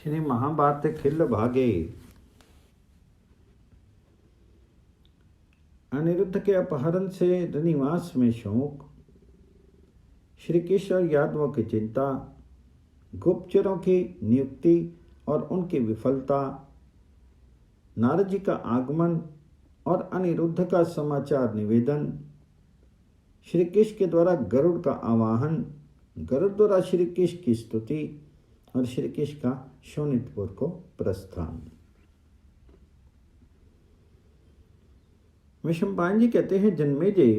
श्री महाभारत खिल भागे। अनिरुद्ध के अपहरण से रनिवास में शोक, श्री कृष्ण और यादवों की चिंता, गुप्तचरों की नियुक्ति और उनकी विफलता, नारद जी का आगमन और अनिरुद्ध का समाचार निवेदन, श्री कृष्ण के द्वारा गरुड़ का आवाहन, गरुड़ द्वारा श्री कृष्ण की स्तुति और श्री कृष्ण का शोणितपुर को प्रस्थान। विषमपायन जी कहते हैं, जन्मेजय,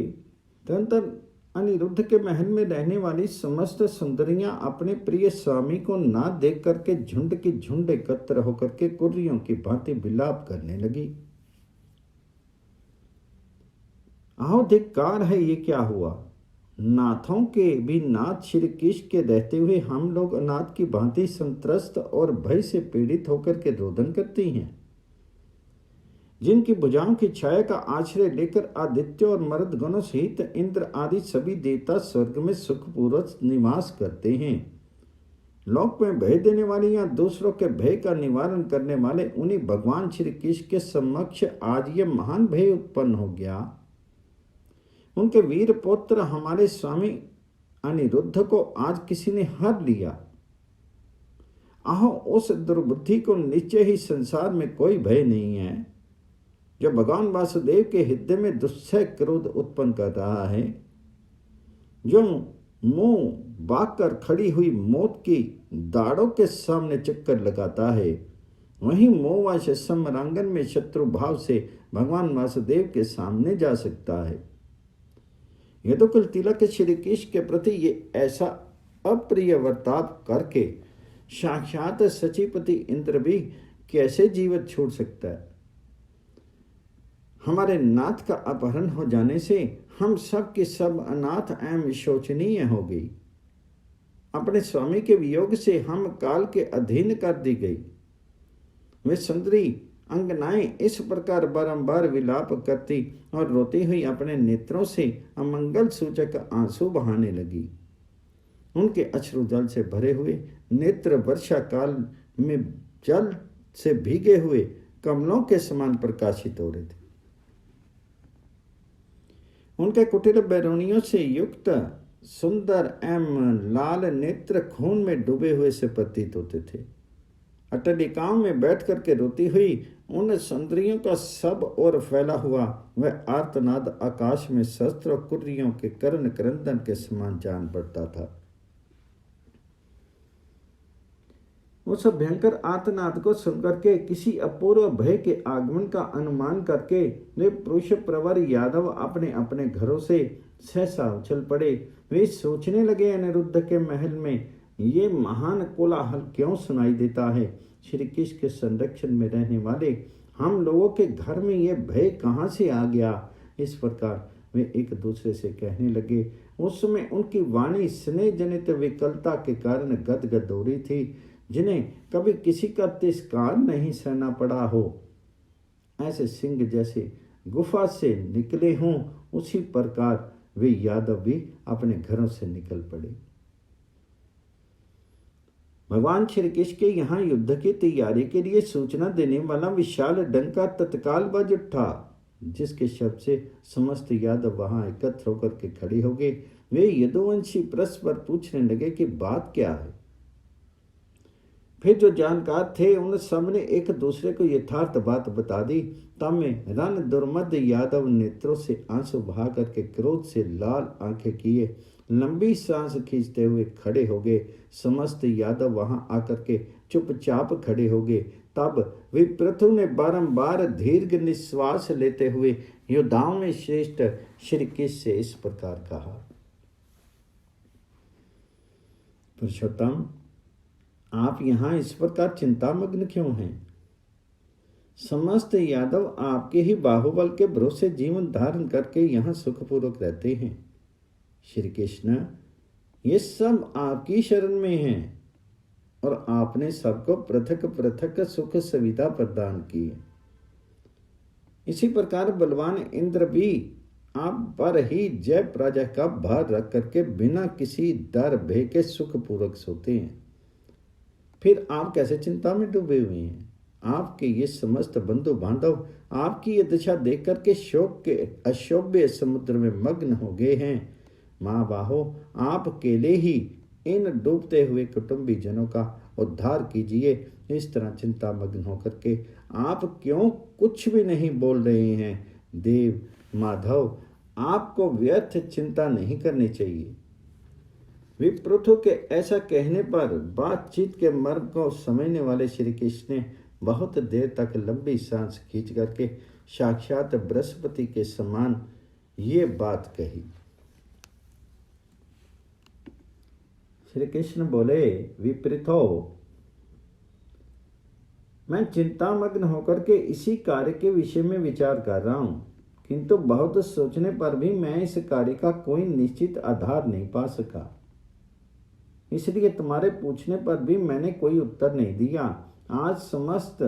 तदनंतर अनिरुद्ध के महल में रहने वाली समस्त सुंदरियां अपने प्रिय स्वामी को ना देख करके झुंड की झुंड एकत्र होकर के कुर्रियों की भांति विलाप करने लगी। आओ धिक्कार है, ये क्या हुआ? नाथों के भी नाथ श्री कृष्ण के रहते हुए हम लोग अनाथ की भांति संत्रस्त और भय से पीड़ित होकर के रोदन करती हैं। जिनकी भुजाओं की छाया का आश्रय लेकर आदित्य और मर्द गणों सहित इंद्र आदि सभी देवता स्वर्ग में सुखपूर्वक निवास करते हैं। लोक में भय देने वाली या दूसरों के भय का निवारण करने वाले उन्हीं भगवान श्री कृष्ण के समक्ष आज ये महान भय उत्पन्न हो गया। उनके वीर पुत्र हमारे स्वामी अनिरुद्ध को आज किसी ने हर लिया। आहो, उस दुर्बुद्धि को निश्चय ही संसार में कोई भय नहीं है जो भगवान वासुदेव के हृदय में दुस्सह क्रोध उत्पन्न कर रहा है। जो मुंह बाकर खड़ी हुई मौत की दाढ़ों के सामने चक्कर लगाता है, वही मोह व समरांगन में शत्रु भाव से भगवान वासुदेव के सामने जा सकता है। यदुकुल तिलक श्री कृष्ण के प्रति ये ऐसा अप्रिय वर्ताव करके साक्षात सचिपति इंद्र भी कैसे जीवित छोड़ सकता है? हमारे नाथ का अपहरण हो जाने से हम सब के सब अनाथ एवं शोचनीय हो गई। अपने स्वामी के वियोग से हम काल के अधीन कर दी गई। वे सुंदरी अंगनाएं इस प्रकार बारंबार विलाप करती और रोती हुई अपने नेत्रों से अमंगल सूचक आंसू बहाने लगी। उनके अश्रु जल से भरे हुए नेत्र वर्षा काल में जल से भीगे हुए कमलों के समान प्रकाशित हो रहे थे। उनके कुटिल बैरोनियों से युक्त सुंदर एवं लाल नेत्र खून में डूबे हुए से प्रतीत होते थे। अट्टलिकाओं में बैठ करके रोती हुई उन सुंदरियों का सब ओर फैला हुआ वह आर्तनाद आकाश में शस्त्र कुर्रियों के कर्ण क्रंदन के समान जान पड़ता था। उस भयंकर आर्तनाद को सुनकर के किसी अपूर्व भय के आगमन का अनुमान करके वे पुरुष प्रवर यादव अपने अपने घरों से सहसा उछल पड़े। वे सोचने लगे, अनिरुद्ध के महल में ये महान कोलाहल क्यों सुनाई देता है? श्री कृष्ण के संरक्षण में रहने वाले हम लोगों के घर में ये भय कहाँ से आ गया? इस प्रकार वे एक दूसरे से कहने लगे। उस समय उनकी वाणी स्नेह जनित विकलता के कारण गदगद हो रही थी, जिन्हें कभी किसी का तिरस्कार नहीं सहना पड़ा हो। ऐसे सिंह जैसे गुफा से निकले हों, उसी प्रकार वे यादव भी अपने घरों से निकल पड़े। भगवान श्री कृष्ण के यहाँ युद्ध की तैयारी के लिए सूचना देने वाला विशाल डंका तत्काल बज उठा, जिसके शब्द से समस्त यादव वहां एकत्र होकर के खड़े हो गए। वे यदुवंशी परस्पर पूछने लगे कि बात क्या है। फिर जो जानकार थे उन सब ने एक दूसरे को यथार्थ बात बता दी। तब में रण दुर्मद यादव नेत्रों से आंसू बहा करके क्रोध से लाल आंखें किए लंबी सांस खींचते हुए खड़े हो गए। समस्त यादव वहां आकर के चुपचाप खड़े हो गए। तब विप्रथु ने बारंबार दीर्घ निश्वास लेते हुए योद्धाओं में श्रेष्ठ श्री कृष्ण से इस प्रकार कहा, पुरुषोत्तम, आप यहाँ इस प्रकार चिंतामग्न क्यों हैं? समस्त यादव आपके ही बाहुबल के भरोसे जीवन धारण करके यहाँ सुखपूर्वक रहते हैं। श्री कृष्ण, ये सब आपकी शरण में हैं और आपने सबको पृथक पृथक सुख सुविधा प्रदान की है। इसी प्रकार बलवान इंद्र भी आप पर ही जय प्रजा का भार रख करके बिना किसी डर भय के सुखपूर्वक सोते हैं। फिर आप कैसे चिंता में डूबे हुए हैं? आपके ये समस्त बंधु बांधव आपकी ये दशा देख करके शोक के अशोभ्य समुद्र में मग्न हो गए हैं। माँ बाहो, आप अकेले ही इन डूबते हुए कुटुंबी जनों का उद्धार कीजिए। इस तरह चिंता मग्न होकर के आप क्यों कुछ भी नहीं बोल रहे हैं? देव, माधव, आपको व्यर्थ चिंता नहीं करनी चाहिए। विप्रथु के ऐसा कहने पर बातचीत के मर्म को समझने वाले श्री कृष्ण ने बहुत देर तक लंबी सांस खींच करके साक्षात बृहस्पति के समान ये बात कही। श्री कृष्ण बोले, विपरीतो, मैं चिंतामग्न होकर के इसी कार्य के विषय में विचार कर रहा हूं, किंतु बहुत सोचने पर भी मैं इस कार्य का कोई निश्चित आधार नहीं पा सका। इसलिए तुम्हारे पूछने पर भी मैंने कोई उत्तर नहीं दिया। आज समस्त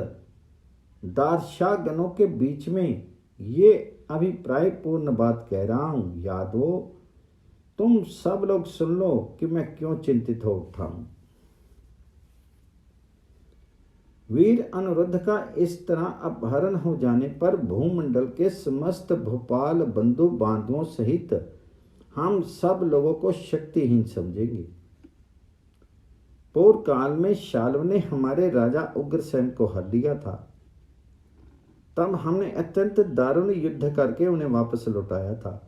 दार्शनिकों के बीच में ये अभिप्राय पूर्ण बात कह रहा हूं। यादवो, तुम सब लोग सुन लो कि मैं क्यों चिंतित हो उठा हूं। वीर अनिरुद्ध का इस तरह अपहरण हो जाने पर भूमंडल के समस्त भोपाल बंधु बांधवों सहित हम सब लोगों को शक्तिहीन समझेंगे। पूर्व काल में शाल्व ने हमारे राजा उग्रसेन को हर लिया था। तब हमने अत्यंत दारुण युद्ध करके उन्हें वापस लौटाया था।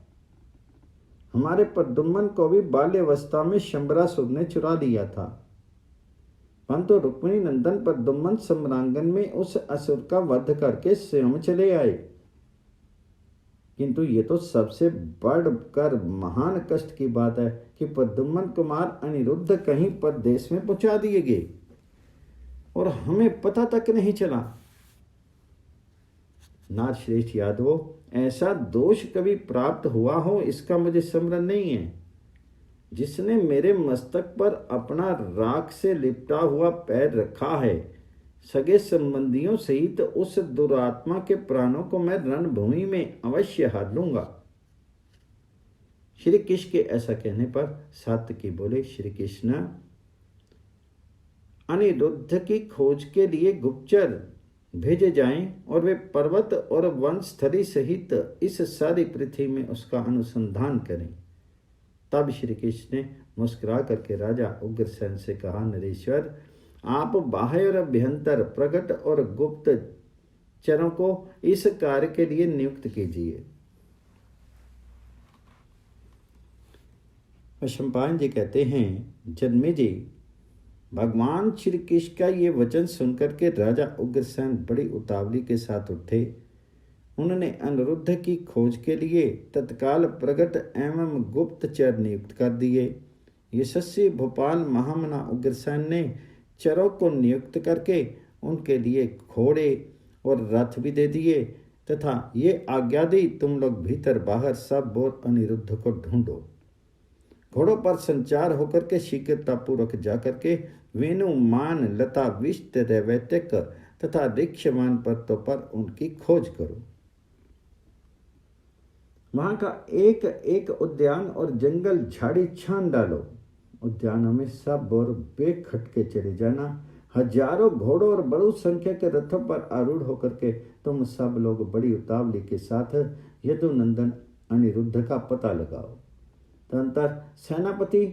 हमारे प्रद्युम्न को भी बाल्यावस्था में शंबरासुर ने चुरा लिया था, परंतु रुक्मिणी नंदन प्रद्युम्न सम्रांगण में उस असुर का वध करके स्वयं चले आए। किंतु ये तो सबसे बढ़कर महान कष्ट की बात है कि प्रद्युम्न कुमार अनिरुद्ध कहीं परदेश में पहुंचा दिए गए और हमें पता तक नहीं चला। नारश्रेष्ठ यादवों, ऐसा दोष कभी प्राप्त हुआ हो इसका मुझे स्मरण नहीं है। जिसने मेरे मस्तक पर अपना राख से लिपटा हुआ पैर रखा है, सगे संबंधियों सहित उस दुरात्मा के प्राणों को मैं रणभूमि में अवश्य हार लूंगा। श्री कृष्ण के ऐसा कहने पर सात्यकी बोले, श्री कृष्ण, अनिरुद्ध की खोज के लिए गुप्तचर भेजे जाएं और वे पर्वत और वनस्थली सहित इस सारी पृथ्वी में उसका अनुसंधान करें। तब श्री कृष्ण ने मुस्कुरा करके राजा उग्रसेन से कहा, नरेश्वर, आप बाह्य और अभ्यंतर, प्रकट और गुप्त चरों को इस कार्य के लिए नियुक्त कीजिए। वैशंपायन जी कहते हैं, जन्मे जी, भगवान श्री कृष्ण का ये वचन सुनकर के राजा उग्रसेन बड़ी उतावली के साथ उठे। उन्होंने अनिरुद्ध की खोज के लिए तत्काल प्रकट एवं गुप्तचर नियुक्त कर दिए। यशस्वी भोपाल महामना उग्रसेन ने चरों को नियुक्त करके उनके लिए घोड़े और रथ भी दे दिए तथा ये आज्ञा दी, तुम लोग भीतर बाहर सब ओर अनिरुद्ध को ढूंढो। घोड़ों पर संचार होकर के शीघ्रतापूर्वक जाकर के वेणु, मान, लता, विष्ट, रैवैतिक तथा वृक्षमान पर्वतों पर उनकी खोज करो। वहां का एक एक उद्यान और जंगल झाड़ी छान डालो। उद्यानों में सब और बेखटके चले जाना। हजारों घोड़ों और बड़ी संख्या के रथों पर आरूढ़ होकर के तुम सब लोग बड़ी उतावली के साथ यदुनंदन अनिरुद्ध का पता लगाओ। तदंतर सेनापति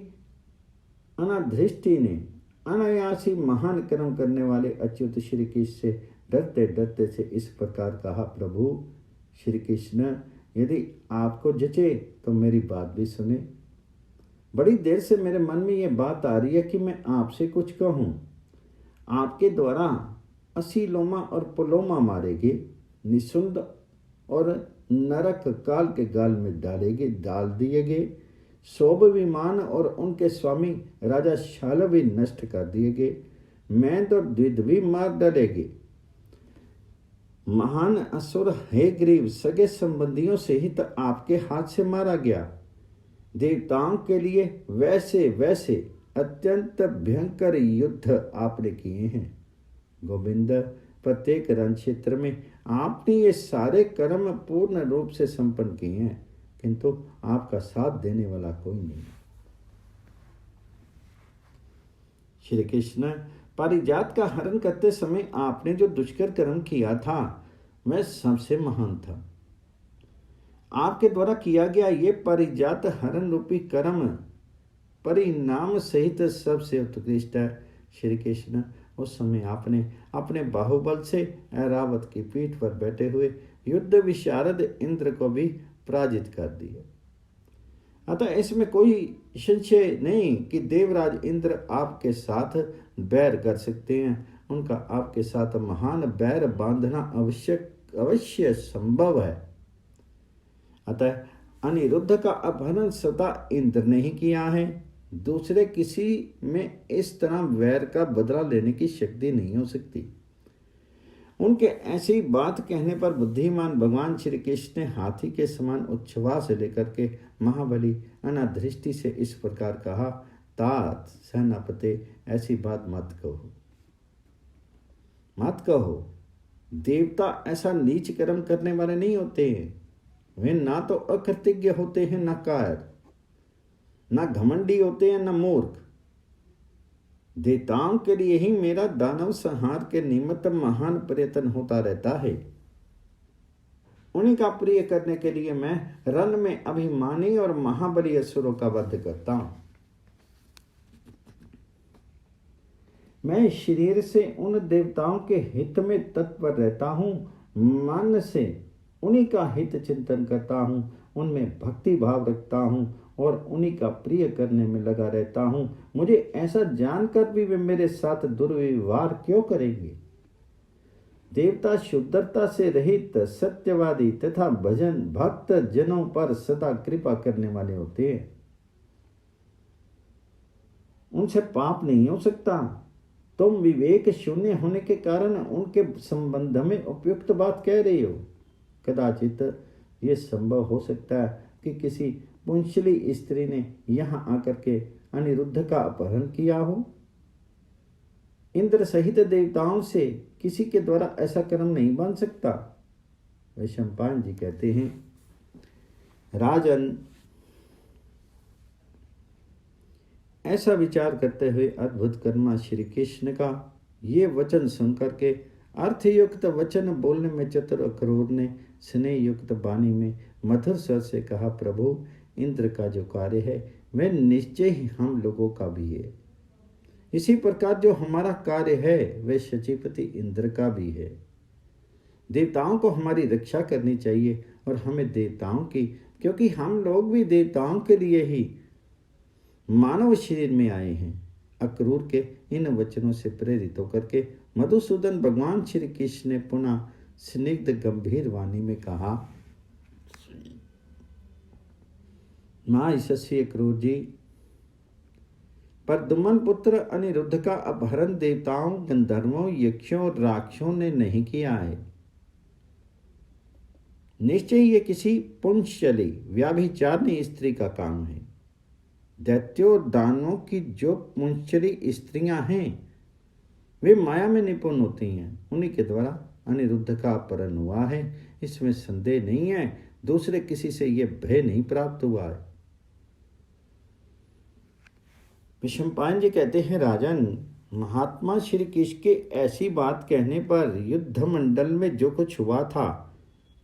अनाधृष्टि ने अनायासी महान कर्म करने वाले अच्युत श्री कृष्ण से डरते डरते से इस प्रकार कहा, प्रभु श्री कृष्ण, यदि आपको जचे तो मेरी बात भी सुने। बड़ी देर से मेरे मन में यह बात आ रही है कि मैं आपसे कुछ कहूँ। आपके द्वारा असीलोमा और पुलोमा मारे गए, निशुंद और नरक काल के गाल में डाल दिए गए, शोभ विमान और उनके स्वामी राजा शाल्व भी नष्ट कर दिए गए, मैंद और द्विध भी मार डाले गए। महान असुर हेग्रीव सगे संबंधियों सहित आपके हाथ से मारा गया। देवताओं के लिए वैसे वैसे अत्यंत भयंकर युद्ध आपने किए हैं। गोविंद, प्रत्येक रण क्षेत्र में आपने ये सारे कर्म पूर्ण रूप से संपन्न किए हैं, किंतु आपका साथ देने वाला कोई नहीं। श्री कृष्ण, पारिजात का हरण करते समय आपने जो दुष्कर कर्म किया था वह सबसे महान था। आपके द्वारा किया गया ये पारिजात हरण रूपी कर्म परिणाम सहित सबसे उत्कृष्ट है। श्री कृष्ण, उस समय आपने अपने बाहुबल से ऐरावत की पीठ पर बैठे हुए युद्ध विशारद इंद्र को भी पराजित कर दिया। अतः इसमें कोई संशय नहीं कि देवराज इंद्र आपके साथ बैर कर सकते हैं। उनका आपके साथ महान बैर बांधना अवश्य संभव है। अतः अनिरुद्ध का अपहरण स्वतः इंद्र ने ही किया है। दूसरे किसी में इस तरह वैर का बदला लेने की शक्ति नहीं हो सकती। उनके ऐसी बात कहने पर बुद्धिमान भगवान श्री कृष्ण ने हाथी के समान उच्छ्वास लेकर के महाबली अनादृष्टि से इस प्रकार कहा, तात सेनापति, ऐसी बात मत कहो, मत कहो। देवता ऐसा नीच कर्म करने वाले नहीं होते हैं। वे ना तो अकृतज्ञ होते हैं, न कायर, न घमंडी होते हैं, न मूर्ख। देवताओं के लिए ही मेरा दानव संहार के निमित्त महान प्रयत्न होता रहता है। उन्हीं का प्रिय करने के लिए मैं रण में अभिमानी और महाबली असुरों का वध करता हूं। मैं शरीर से उन देवताओं के हित में तत्पर रहता हूं, मन से उन्हीं का हित चिंतन करता हूं, उनमें भक्ति भाव रखता हूं और उन्हीं का प्रिय करने में लगा रहता हूं। मुझे ऐसा जानकर भी वे मेरे साथ दुर्व्यवहार क्यों करेंगे? देवता शुद्धता से रहित सत्यवादी तथा भजन भक्त जनों पर सदा कृपा करने वाले होते हैं। उनसे पाप नहीं हो सकता। तुम विवेक शून्य होने के कारण उनके संबंध में उपयुक्त बात कह रही हो। कदाचित ये संभव हो सकता है कि किसी पुंचली स्त्री ने यहां आकर के अनिरुद्ध का अपहरण किया हो। इंद्र सहित देवताओं से किसी के द्वारा ऐसा कर्म नहीं बन सकता। वैशंपायन जी कहते हैं, राजन, ऐसा विचार करते हुए अद्भुत कर्मा श्री कृष्ण का ये वचन सुनकर के अर्थयुक्त वचन बोलने में चतुर अक्रूर ने स्नेह युक्त वाणी में मधुर स्वर से कहा, प्रभु, इंद्र का जो कार्य है वह निश्चय ही हम लोगों का भी है। इसी प्रकार जो हमारा कार्य है वह शचीपति इंद्र का भी है। देवताओं को हमारी रक्षा करनी चाहिए और हमें देवताओं की, क्योंकि हम लोग भी देवताओं के लिए ही मानव शरीर में आए हैं। अक्रूर के इन वचनों से प्रेरित होकर के मधुसूदन भगवान श्री कृष्ण ने पुनः स्निग्ध गंभीर वाणी में कहा, महायशस्वी अक्रूर जी, प्रद्युम्न पुत्र अनिरुद्ध का अपहरण देवताओं, गंधर्वों, यक्षों और राक्षसों ने नहीं किया है। निश्चय ये किसी पुंचली व्याभिचारिणी स्त्री का काम है। दैत्यों और दानवों की जो पुंचली स्त्रियां हैं वे माया में निपुण होती हैं। उन्हीं के द्वारा अनिरुद्ध का अपहरण हुआ है, इसमें संदेह नहीं है। दूसरे किसी से यह भय नहीं प्राप्त हुआ है। वैशंपायन जी कहते हैं, राजन, महात्मा श्री कृष्ण के ऐसी बात कहने पर युद्ध मंडल में जो कुछ हुआ था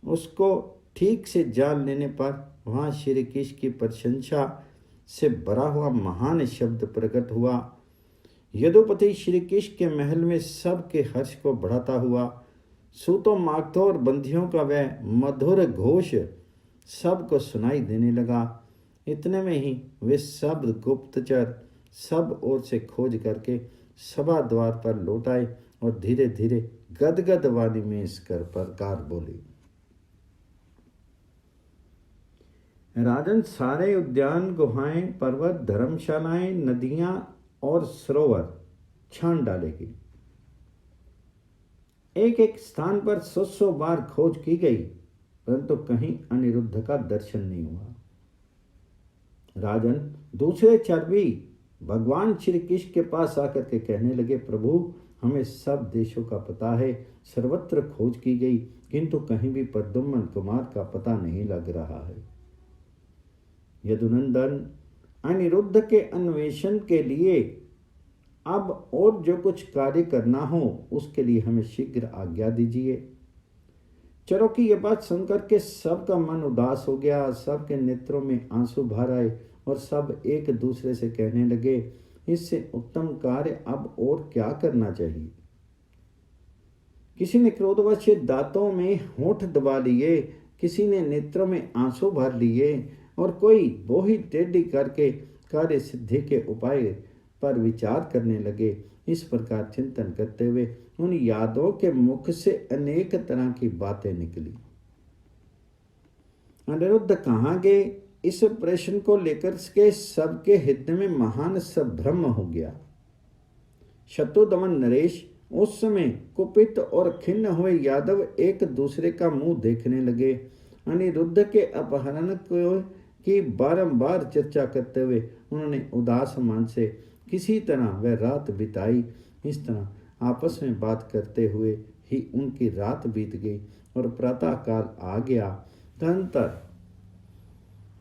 उसको ठीक से जान लेने पर वहाँ श्री कृष्ण की प्रशंसा से भरा हुआ महान शब्द प्रकट हुआ। यदुपति श्री कृष्ण के महल में सबके हर्ष को बढ़ाता हुआ सूतों, मागधों और बंधियों का वह मधुर घोष सबको सुनाई देने लगा। इतने में ही वे सब गुप्तचर सब ओर से खोज करके सभा द्वार पर लौट आए और धीरे धीरे गदगद वाणी में इस प्रकार बोले, राजन, सारे उद्यान, गुहाएं, पर्वत, धर्मशालाएं, नदियां और सरोवर छान डालेगी। एक एक स्थान पर 100 बार खोज की गई, परंतु कहीं अनिरुद्ध का दर्शन नहीं हुआ। राजन, दूसरे चरवी भगवान श्री कृष्ण के पास आकर के कहने लगे, प्रभु, हमें सब देशों का पता है, सर्वत्र खोज की गई, किंतु कहीं भी प्रद्युम्न कुमार का पता नहीं लग रहा है। यदुनंदन, अनिरुद्ध के अन्वेषण के लिए अब और जो कुछ कार्य करना हो उसके लिए हमें शीघ्र आज्ञा दीजिए। चरो की यह बात सुनकर के सबका मन उदास हो गया, सबके नेत्रों में आंसू भर आए और सब एक दूसरे से कहने लगे, इससे उत्तम कार्य अब और क्या करना चाहिए। किसी ने क्रोधवश दांतों में होंठ दबा लिए, किसी ने नेत्रों में आंसू भर लिए और कोई बोही टेढ़ी करके कार्य सिद्धि के उपाय पर विचार करने लगे। इस प्रकार चिंतन करते हुए उन यादवों के मुख से अनेक तरह की बातें निकली। अनिरुद्ध कहाँ गए, इस प्रश्न को लेकर के सबके हृदय में महान संभ्रम हो गया। शत्रुदमन नरेश उस समय कुपित और खिन्न हुए यादव एक दूसरे का मुंह देखने लगे। अनिरुद्ध के अपहरण की बारंबार चर्चा करते हुए उन्होंने उदास मन से किसी तरह वह रात बिताई। इस तरह आपस में बात करते हुए ही उनकी रात बीत गई और प्रातः काल आ गया। तदंतर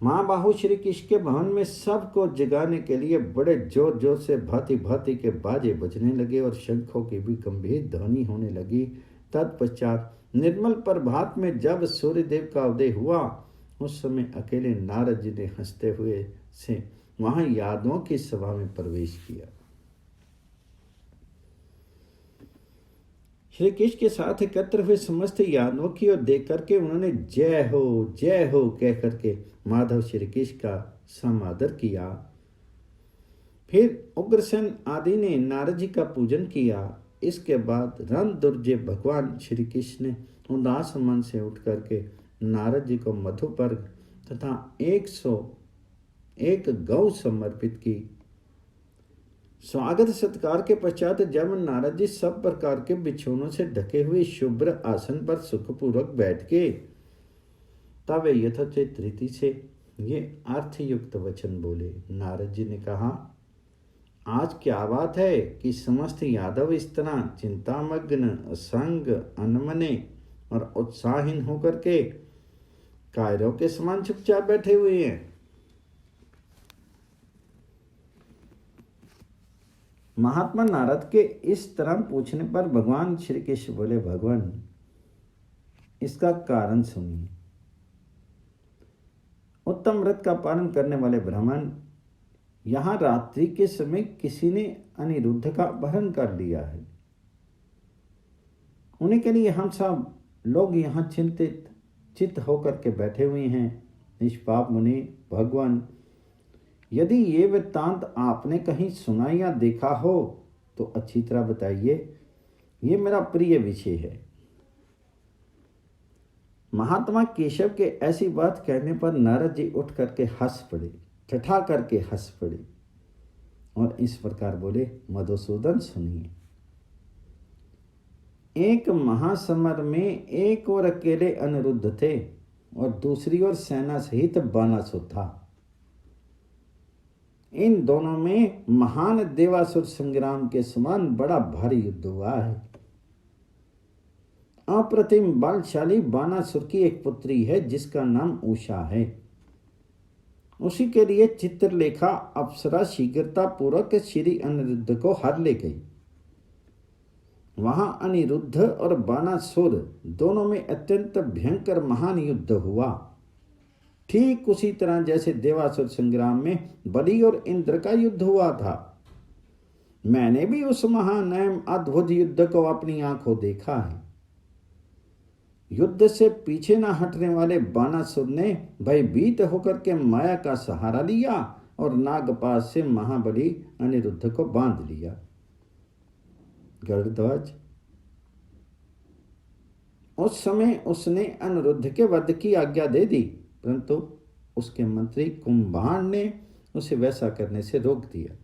महाबाहु श्री कृष्ण के भवन में सबको जगाने के लिए बड़े जोर जोर से भांति भांति के बाजे बजने लगे और शंखों की भी गंभीर ध्वनि होने लगी। तत्पश्चात निर्मल प्रभात में जब सूर्यदेव का उदय हुआ, उस समय अकेले नारद जी ने हंसते हुए से वहां यादवों की सभा में प्रवेश किया। श्री कृष्ण के साथ एकत्र हुए समस्त यादवों की ओर देख करके उन्होंने जय हो कह करके माधव श्री कृष्ण का समादर किया। फिर उग्रसेन आदि ने नारद जी का पूजन किया। इसके बाद रण दुर्जय भगवान श्री कृष्ण ने उदास मन से उठ करके नारद जी को मधुपर्क तथा 101 गौ समर्पित की। स्वागत सत्कार के पश्चात जब नारद जी सब प्रकार के बिछौनों से ढके हुए शुभ्र आसन पर सुखपूर्वक बैठ गए, तब वे यथोचित रीति से ये अर्थयुक्त वचन बोले। नारद जी ने कहा, आज क्या बात है कि समस्त यादव इस तरह चिंतामग्न, असंग, अनमने और उत्साहहीन होकर के कायरों के समान चुपचाप बैठे हुए हैं। महात्मा नारद के इस तरह पूछने पर भगवान श्री कृष्ण बोले, भगवान इसका कारण सुनिए। उत्तम व्रत का पालन करने वाले ब्राह्मण, यहाँ रात्रि के समय किसी ने अनिरुद्ध का अपहरण कर लिया है। उन्हीं के लिए हम सब लोग यहाँ चित होकर के बैठे हुए हैं। निष्पाप मुनि, भगवान यदि ये वृत्तांत आपने कहीं सुना या देखा हो तो अच्छी तरह बताइए, ये मेरा प्रिय विषय है। महात्मा केशव के ऐसी बात कहने पर नारद जी उठ करके हंस पड़े, ठठा करके हंस पड़े और इस प्रकार बोले, मधुसूदन सुनिए। एक महासमर में एक और अकेले अनिरुद्ध थे और दूसरी ओर सेना सहित बानासुर था। इन दोनों में महान देवासुर संग्राम के समान बड़ा भारी युद्ध हुआ है। अप्रतिम बलशाली बानासुर की एक पुत्री है जिसका नाम उषा है। उसी के लिए चित्रलेखा अप्सरा शीघ्रता पूर्वक श्री अनिरुद्ध को हर ले गई। वहां अनिरुद्ध और बानासुर दोनों में अत्यंत भयंकर महान युद्ध हुआ। ठीक उसी तरह जैसे देवासुर संग्राम में बलि और इंद्र का युद्ध हुआ था। मैंने भी उस महान एवं अद्भुत युद्ध को अपनी आंखों देखा है। युद्ध से पीछे न हटने वाले बानासुर ने भयभीत होकर के माया का सहारा लिया और नागपाश से महाबली अनिरुद्ध को बांध लिया। गरुड़ध्वज, उस समय उसने अनिरुद्ध के वध की आज्ञा दे दी, परंतु उसके मंत्री कुंभांड ने उसे वैसा करने से रोक दिया।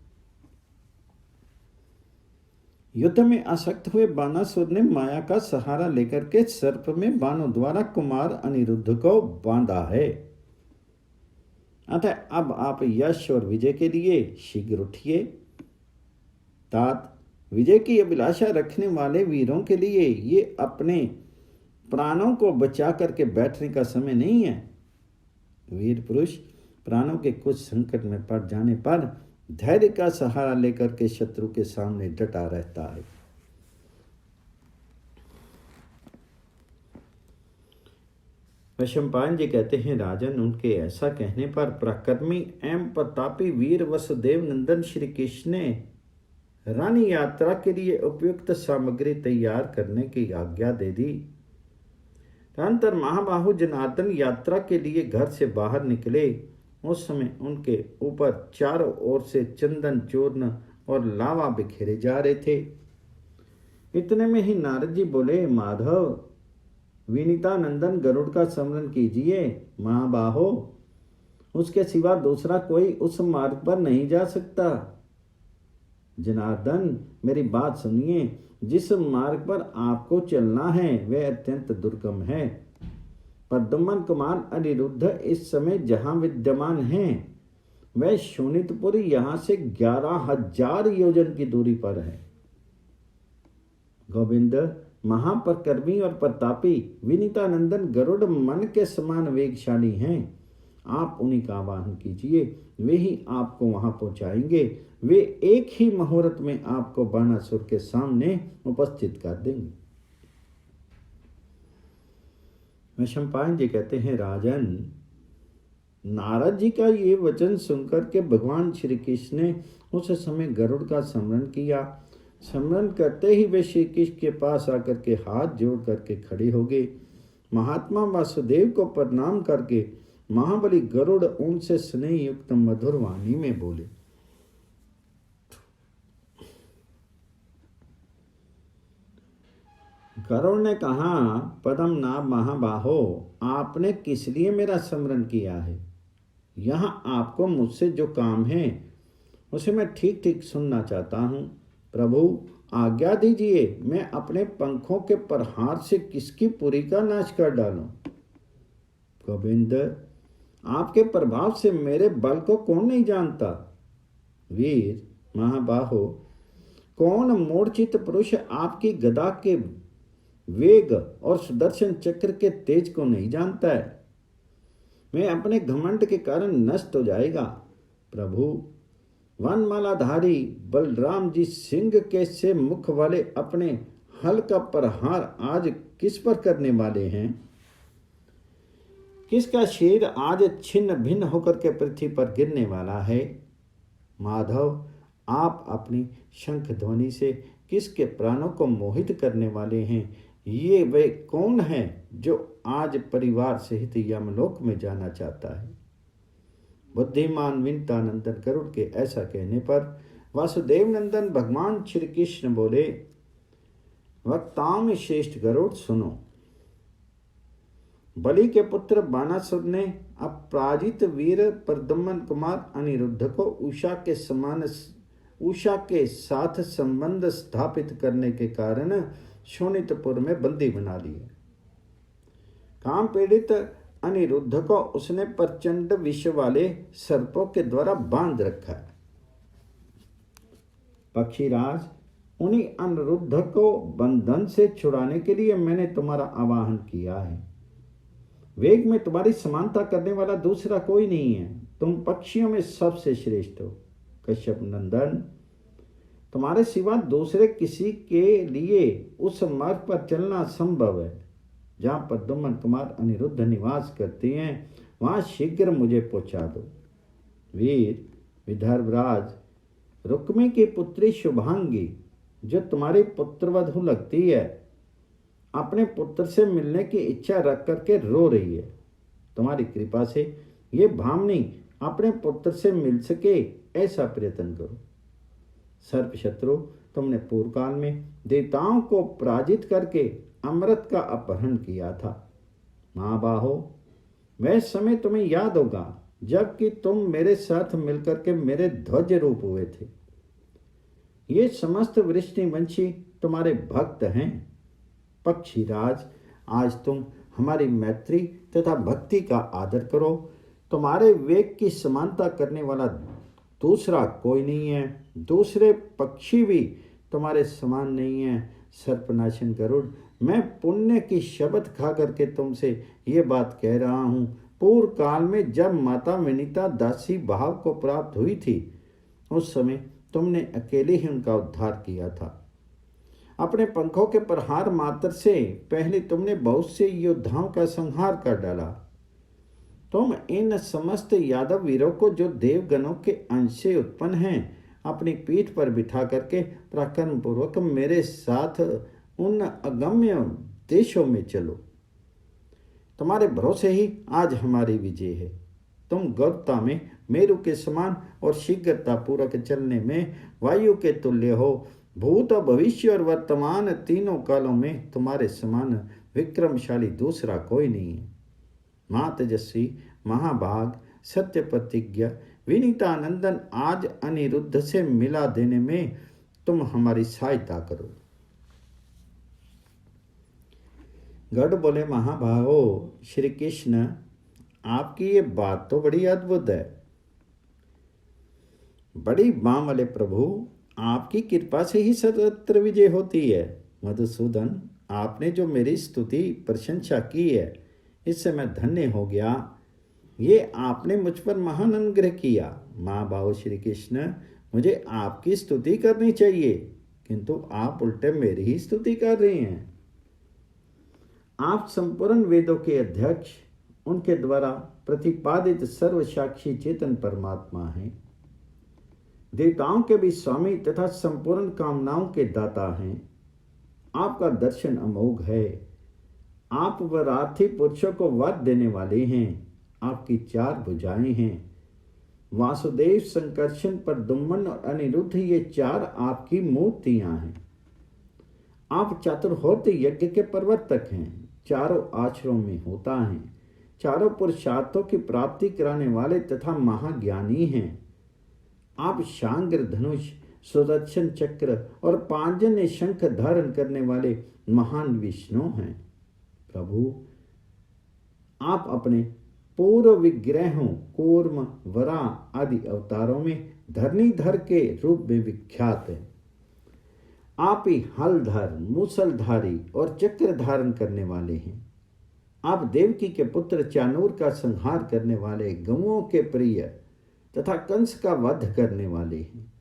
युद्ध में आसक्त हुए बानासुर ने माया का सहारा लेकर के सर्प में बाणों द्वारा कुमार अनिरुद्ध को बांधा है। अतः अब आप यश और विजय के लिए शीघ्र उठिए। तात, विजय की अभिलाषा रखने वाले वीरों के लिए ये अपने प्राणों को बचा करके बैठने का समय नहीं है। वीर पुरुष प्राणों के कुछ संकट में पड़ जाने पर धैर्य का सहारा लेकर के शत्रु के सामने डटा रहता है। वैशंपायन जी कहते हैं, राजन, उनके ऐसा कहने पर पराक्रमी एवं प्रतापी वीर वसुदेव नंदन श्री कृष्ण ने रानी यात्रा के लिए उपयुक्त सामग्री तैयार करने की आज्ञा दे दी। तदनंतर महाबाहु जनार्दन यात्रा के लिए घर से बाहर निकले। उस समय उनके ऊपर चारों ओर से चंदन चूर्ण और लावा बिखेरे जा रहे थे। इतने में ही नारद जी बोले, माधव, विनीता नंदन गरुड़ का स्मरण कीजिए। महाबाहो, उसके सिवा दूसरा कोई उस मार्ग पर नहीं जा सकता। जनार्दन, मेरी बात सुनिए। जिस मार्ग पर आपको चलना है वह अत्यंत दुर्गम है। प्रद्युम्न कुमार अनिरुद्ध इस समय जहां विद्यमान हैं वह शोणितपुर यहाँ से 11,000 योजन की दूरी पर है। गोविंद, महापरकर्मी और प्रतापी विनीतानंदन गरुड़ मन के समान वेगशाली हैं। आप उन्हीं का आवाहन कीजिए, वे ही आपको वहां पहुंचाएंगे। वे एक ही मुहूर्त में आपको बाणासुर के सामने उपस्थित कर देंगे। वैशंपायन जी कहते हैं, राजन, नारद जी का ये वचन सुनकर के भगवान श्री कृष्ण ने उस समय गरुड़ का स्मरण किया। स्मरण करते ही वे श्री कृष्ण के पास आकर के हाथ जोड़ करके खड़े हो गए। महात्मा वासुदेव को प्रणाम करके महाबली गरुड़ उनसे स्नेह युक्त मधुर वाणी में बोले, गरुड़ ने कहा, पद्मनाभ महाबाहो, आपने किस लिए मेरा स्मरण किया है? यहाँ आपको मुझसे जो काम है उसे मैं ठीक ठीक सुनना चाहता हूँ। प्रभु, आज्ञा दीजिए, मैं अपने पंखों के प्रहार से किसकी पुरी का नाश कर डालूं। गोविंद, आपके प्रभाव से मेरे बल को कौन नहीं जानता। वीर महाबाहो, कौन मूर्छित पुरुष आपकी गदा के वेग और सुदर्शन चक्र के तेज को नहीं जानता है। मैं अपने घमंड के कारण नष्ट हो जाएगा। प्रभु, वनमालाधारी बलराम जी सिंह के से मुख वाले अपने हल का प्रहार आज किस पर करने वाले हैं? किसका शरीर आज छिन्न भिन्न होकर के पृथ्वी पर गिरने वाला है? माधव, आप अपनी शंख ध्वनि से किसके प्राणों को मोहित करने वाले हैं? ये वे कौन है जो आज परिवार सहित यमलोक में जाना चाहता है? बुद्धिमान विनीतानंदन गरुड़ के ऐसा कहने पर वासुदेव नंदन भगवान श्री कृष्ण बोले, वक्ताओं में श्रेष्ठ गरुड़, सुनो। बलि के पुत्र बाणासुर ने अपराजित वीर प्रद्युम्न कुमार अनिरुद्ध को उषा के साथ संबंध स्थापित करने के कारण शोणितपुर में बंदी बना लिया। काम पीड़ित अनिरुद्ध को उसने प्रचंड विष वाले सर्पों के द्वारा बांध रखा है। पक्षीराज, उन्हीं अनिरुद्ध को बंधन से छुड़ाने के लिए मैंने तुम्हारा आवाहन किया है। वेग में तुम्हारी समानता करने वाला दूसरा कोई नहीं है। तुम पक्षियों में सबसे श्रेष्ठ हो। कश्यप नंदन, तुम्हारे सिवा दूसरे किसी के लिए उस मार्ग पर चलना संभव है जहां प्रद्युम्न कुमार अनिरुद्ध निवास करते हैं। वहां शीघ्र मुझे पहुंचा दो। वीर विदर्भराज, रुक्मी की पुत्री शुभांगी, जो तुम्हारी पुत्रवधू लगती है, अपने पुत्र से मिलने की इच्छा रख करके रो रही है। तुम्हारी कृपा से ये भामनी अपने पुत्र से मिल सके, ऐसा प्रयत्न करो। सर्प शत्रु, तुमने पूर्व काल में देवताओं को पराजित करके अमृत का अपहरण किया था। महाबाहो, वह समय तुम्हें याद होगा जबकि तुम मेरे साथ मिलकर के मेरे ध्वज रूप हुए थे। ये समस्त वृष्णिवंशी तुम्हारे भक्त हैं। पक्षीराज, आज तुम हमारी मैत्री तथा भक्ति का आदर करो। तुम्हारे वेग की समानता करने वाला दूसरा कोई नहीं है। दूसरे पक्षी भी तुम्हारे समान नहीं है। सर्पनाशन गरुड़, मैं पुण्य की शपथ खा करके तुमसे ये बात कह रहा हूँ। पूर्व काल में जब माता विनीता दासी भाव को प्राप्त हुई थी, उस समय तुमने अकेले ही उनका उद्धार किया था। अपने पंखों के प्रहार मात्र से पहले तुमने बहुत से योद्धाओं का संहार कर डाला। तुम इन समस्त यादव वीरों को, जो देवगणों के अंश से उत्पन्न हैं, अपनी पीठ पर बिठा करके पराक्रम पूर्वक मेरे साथ उन अगम्य देशों में चलो। तुम्हारे भरोसे ही आज हमारी विजय है। तुम गौरता में मेरु के समान और शीघ्रता पूर्वक चलने में वायु के तुल्य हो। भूत, भविष्य और वर्तमान तीनों कालों में तुम्हारे समान विक्रमशाली दूसरा कोई नहीं है। मां तेजस्वी, महाभाग, सत्य प्रतिज्ञा, विनीतानंदन, आज अनिरुद्ध से मिला देने में तुम हमारी सहायता करो। गढ़ बोले, महाभागो श्री कृष्ण, आपकी ये बात तो बड़ी अद्भुत है। बड़ी बाम वाले प्रभु, आपकी कृपा से ही सर्वत्र विजय होती है। मधुसूदन, आपने जो मेरी स्तुति प्रशंसा की है, इससे मैं धन्य हो गया। ये आपने मुझ पर महान अनुग्रह किया। महाभाव श्री कृष्ण, मुझे आपकी स्तुति करनी चाहिए, किंतु आप उल्टे मेरी ही स्तुति कर रहे हैं। आप संपूर्ण वेदों के अध्यक्ष, उनके द्वारा प्रतिपादित सर्वसाक्षी चेतन परमात्मा हैं। देवताओं के भी स्वामी तथा संपूर्ण कामनाओं के दाता हैं। आपका दर्शन अमोघ है। आप वरार्थी पुरुषों को वर देने वाले हैं। आपकी चार भुजाएं हैं। वासुदेव, संकर्षण, प्रद्युम्न और अनिरुद्ध, ये चार आपकी मूर्तियां हैं। आप चतुर्होत्र यज्ञ के प्रवर्तक हैं। चारों आश्रमों में होता है। चारों पुरुषार्थों की प्राप्ति कराने वाले तथा महाज्ञानी हैं। आप शांग्र धनुष, सुदर्शन चक्र और पांजन्य शंख धारण करने वाले महान विष्णु हैं। प्रभु, आप अपने पूर्व विग्रहों, कूर्म, वरा आदि अवतारों में धरणीधर के रूप में विख्यात हैं। आप ही हलधर, मूसलधारी और चक्र धारण करने वाले हैं। आप देवकी के पुत्र चानूर का संहार करने वाले, गौओं के प्रिय तथा कंस का वध करने वाले हैं।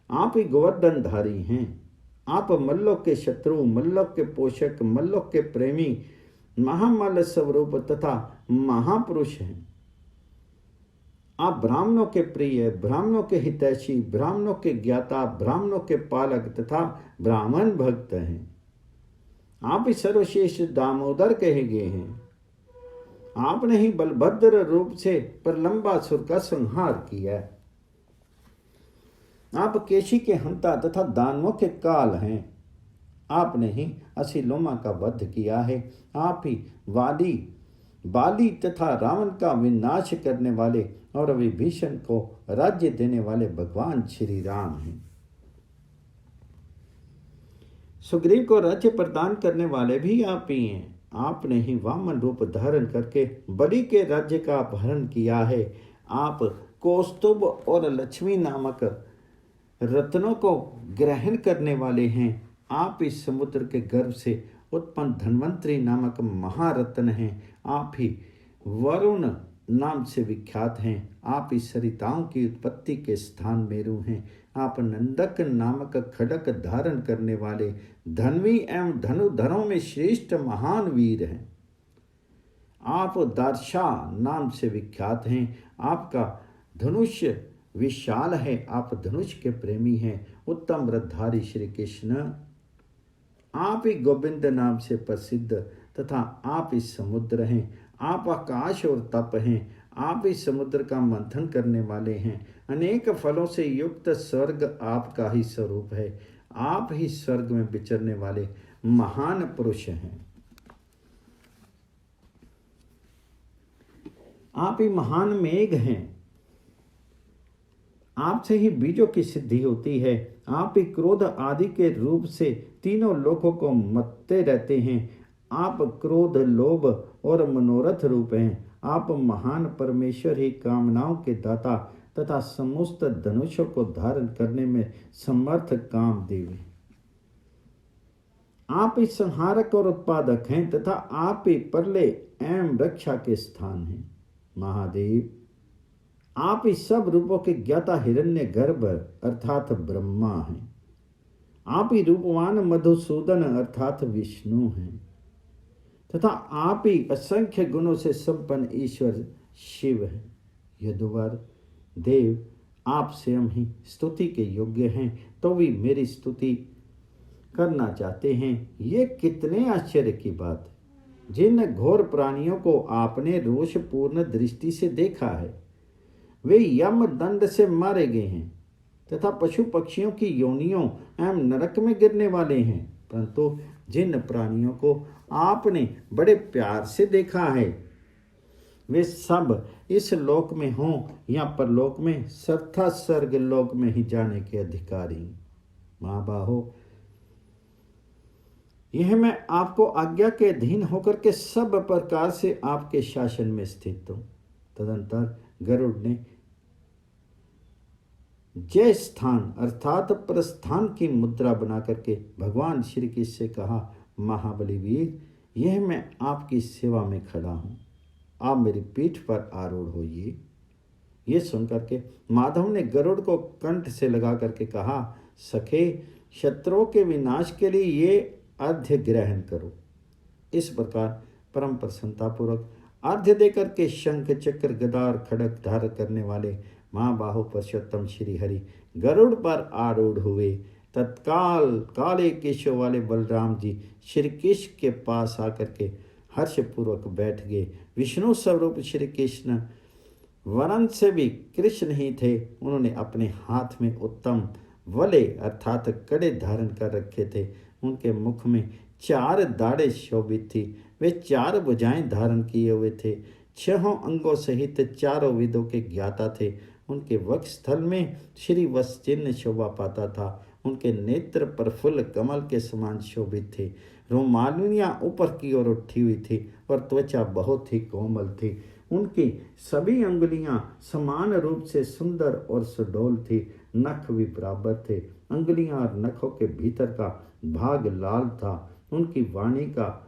आप ही गोवर्धनधारी हैं। आप मल्लों के शत्रु, मल्लों के पोषक, मल्लों के प्रेमी, महामल्ल स्वरूप तथा महापुरुष हैं। आप ब्राह्मणों के प्रिय, ब्राह्मणों के हितैषी, ब्राह्मणों के ज्ञाता, ब्राह्मणों के पालक तथा ब्राह्मण भक्त हैं। आप ही सर्वश्रेष्ठ दामोदर कहे गए हैं। आपने ही बलभद्र रूप से प्रलंबासुर का संहार किया। आप केशी के हंता तथा दानवों के काल हैं। आपने ही असीलोमा का वध किया है। आप ही बाली तथा रावण का विनाश करने वाले और विभीषण को राज्य देने वाले भगवान श्री राम हैं। सुग्रीव को राज्य प्रदान करने वाले भी आप ही हैं। आपने ही वामन रूप धारण करके बलि के राज्य का अपहरण किया है। आप कौस्तुभ और लक्ष्मी नामक रत्नों को ग्रहण करने वाले हैं। आप इस समुद्र के गर्भ से उत्पन्न धन्वंतरी नामक महारत्न हैं। आप ही वरुण नाम से विख्यात हैं। आप इस सरिताओं की उत्पत्ति के स्थान मेरु हैं। आप नंदक नामक खड़क धारण करने वाले धनवी एवं धनुधरों में श्रेष्ठ महान वीर हैं। आप दार्शा नाम से विख्यात हैं। आपका धनुष विशाल है। आप धनुष के प्रेमी हैं। उत्तम व्रतधारी श्री कृष्ण, आप ही गोविंद नाम से प्रसिद्ध तथा आप ही समुद्र हैं। आप आकाश और तप हैं। आप ही समुद्र का मंथन करने वाले हैं। अनेक फलों से युक्त स्वर्ग आपका ही स्वरूप है। आप ही स्वर्ग में विचरने वाले महान पुरुष हैं। आप ही महान मेघ हैं। आपसे ही बीजों की सिद्धि होती है। आप ही क्रोध आदि के रूप से तीनों लोकों को मत्ते रहते हैं। आप क्रोध, लोभ और मनोरथ रूप हैं। आप महान परमेश्वर ही कामनाओं के दाता तथा समस्त धनुषों को धारण करने में समर्थ कामदेव हैं। आप ही संहारक और उत्पादक हैं तथा आप ही प्रलय एवं रक्षा के स्थान हैं। महादेव, आप इस सब रूपों के ज्ञाता हिरण्य गर्भ अर्थात ब्रह्मा हैं। आप ही रूपवान मधुसूदन अर्थात विष्णु हैं तथा आप ही असंख्य गुणों से संपन्न ईश्वर शिव हैं। यदुवर देव आप स्वयं ही स्तुति के योग्य हैं, तो भी मेरी स्तुति करना चाहते हैं। ये कितने आश्चर्य की बात है। जिन घोर प्राणियों को आपने रोषपूर्ण दृष्टि से देखा है वे यम दंड से मारे गए हैं तथा पशु पक्षियों की योनियों एवं नरक में गिरने वाले हैं, परंतु जिन प्राणियों को आपने बड़े प्यार से देखा है वे सब इस लोक में हों या परलोक में सर्था स्वर्ग लोक में ही जाने के अधिकारी। महाबाहो, यह मैं आपको आज्ञा के अधीन होकर के सब प्रकार से आपके शासन में स्थित हूं। तदंतर गरुड़ ने जय स्थान अर्थात प्रस्थान की मुद्रा बना करके भगवान श्री कृष्ण से कहा, महाबली वीर, यह मैं आपकी सेवा में खड़ा हूं, आप मेरी पीठ पर आरूढ़ होइए। ये सुनकर के माधव ने गरुड़ को कंठ से लगा करके कहा, सखे, शत्रुओं के विनाश के लिए ये अर्घ्य ग्रहण करो। इस प्रकार परम प्रसन्नतापूर्वक अर्घ्य देकर के शंख चक्र गदा खड़ग धारण करने वाले महाबाहु पुरुषोत्तम श्री हरि गरुड़ पर आरूढ़ हुए। तत्काल काले केशों वाले बलराम जी श्री कृष्ण के पास आकर के हर्षपूर्वक बैठ गए। विष्णु स्वरूप श्री कृष्ण वरन से भी कृष्ण ही थे। उन्होंने अपने हाथ में उत्तम वले अर्थात कड़े धारण कर रखे थे। उनके मुख में 4 दाढ़ें शोभित थी। वे 4 भुजाएं धारण किए हुए थे। 6 अंगों सहित 4 वेदों के ज्ञाता थे। उनके वक्षस्थल में श्री वत्स चिन्ह शोभा पाता था। उनके नेत्र प्रफुल्ल कमल के समान शोभित थे। रोमालियां ऊपर की ओर उठी हुई थी और त्वचा बहुत ही कोमल थी। उनकी सभी अंगुलियां समान रूप से सुंदर और सुडौल थी। नख भी बराबर थे। अंगुलियां और नखों के भीतर का भाग लाल था। उनकी वाणी का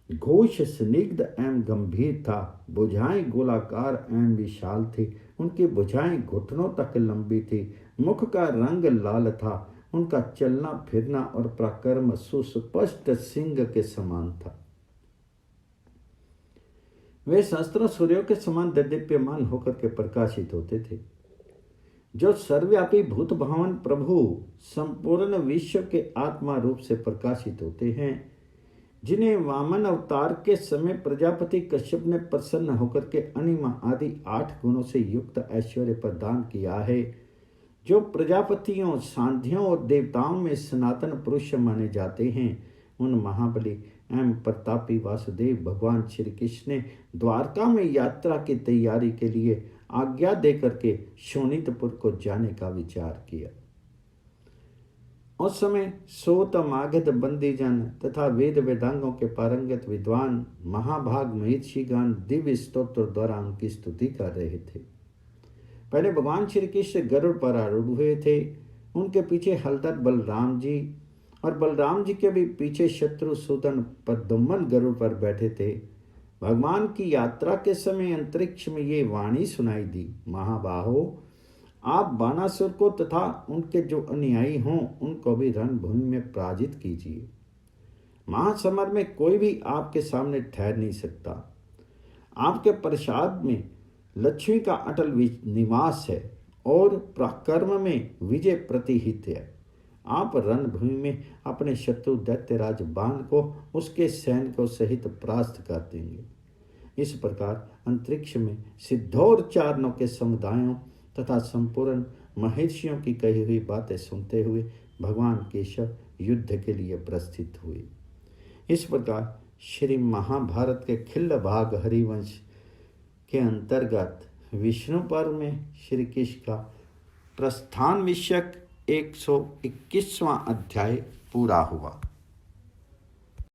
घोष स्निग्ध एवं गंभीर था। भुजाएं गोलाकार एवं विशाल थी। उनकी भुजाएं घुटनों तक लंबी थी। मुख का रंग लाल था। उनका चलना फिरना और पराक्रम सुस्पष्ट सिंह के समान था। वे सहस्त्रों सूर्यों के समान दीप्यमान होकर के प्रकाशित होते थे। जो सर्वव्यापी भूत भावन प्रभु संपूर्ण विश्व के आत्मा रूप से प्रकाशित होते हैं, जिन्हें वामन अवतार के समय प्रजापति कश्यप ने प्रसन्न होकर के अनिमा आदि 8 गुणों से युक्त ऐश्वर्य प्रदान किया है, जो प्रजापतियों, सांध्यों और देवताओं में सनातन पुरुष माने जाते हैं, उन महाबली एवं प्रतापी वासुदेव भगवान श्री कृष्ण ने द्वारका में यात्रा की तैयारी के लिए आज्ञा देकर के शोणितपुर को जाने का विचार किया। उस समय सोत मागध बंदीजन तथा वेद वेदांगों के पारंगत विद्वान महाभाग महर्षिगण दिव्य स्तोत्र द्वारा उनकी स्तुति कर रहे थे। पहले भगवान श्री कृष्ण गरुड़ पर आरूढ़ हुए थे। उनके पीछे हलधर बलराम जी और बलराम जी के भी पीछे शत्रुसूदन प्रद्युम्न गरुड़ पर बैठे थे। भगवान की यात्रा के समय अंतरिक्ष में ये वाणी सुनाई दी, महाबाहो, आप बानासुर को तथा उनके जो अनुयायी हों उनको भी रणभूमि में पराजित कीजिए। महासमर में कोई भी आपके सामने ठहर नहीं सकता। आपके प्रसाद में लक्ष्मी का अटल निवास है और पराक्रम में विजय प्रतिहित है। आप रणभूमि में अपने शत्रु दैत्यराज बाण को उसके सैनिकों सहित परास्त कर देंगे। इस प्रकार अंतरिक्ष में सिद्धौर चारणों के समुदायों तथा संपूर्ण महर्षियों की कही हुई बातें सुनते हुए भगवान केशव युद्ध के लिए प्रस्थित हुए। इस प्रकार श्री महाभारत के खिल्ल भाग हरिवंश के अंतर्गत विष्णु पर्व में श्री कृष्ण का प्रस्थान विषयक 121वां अध्याय पूरा हुआ।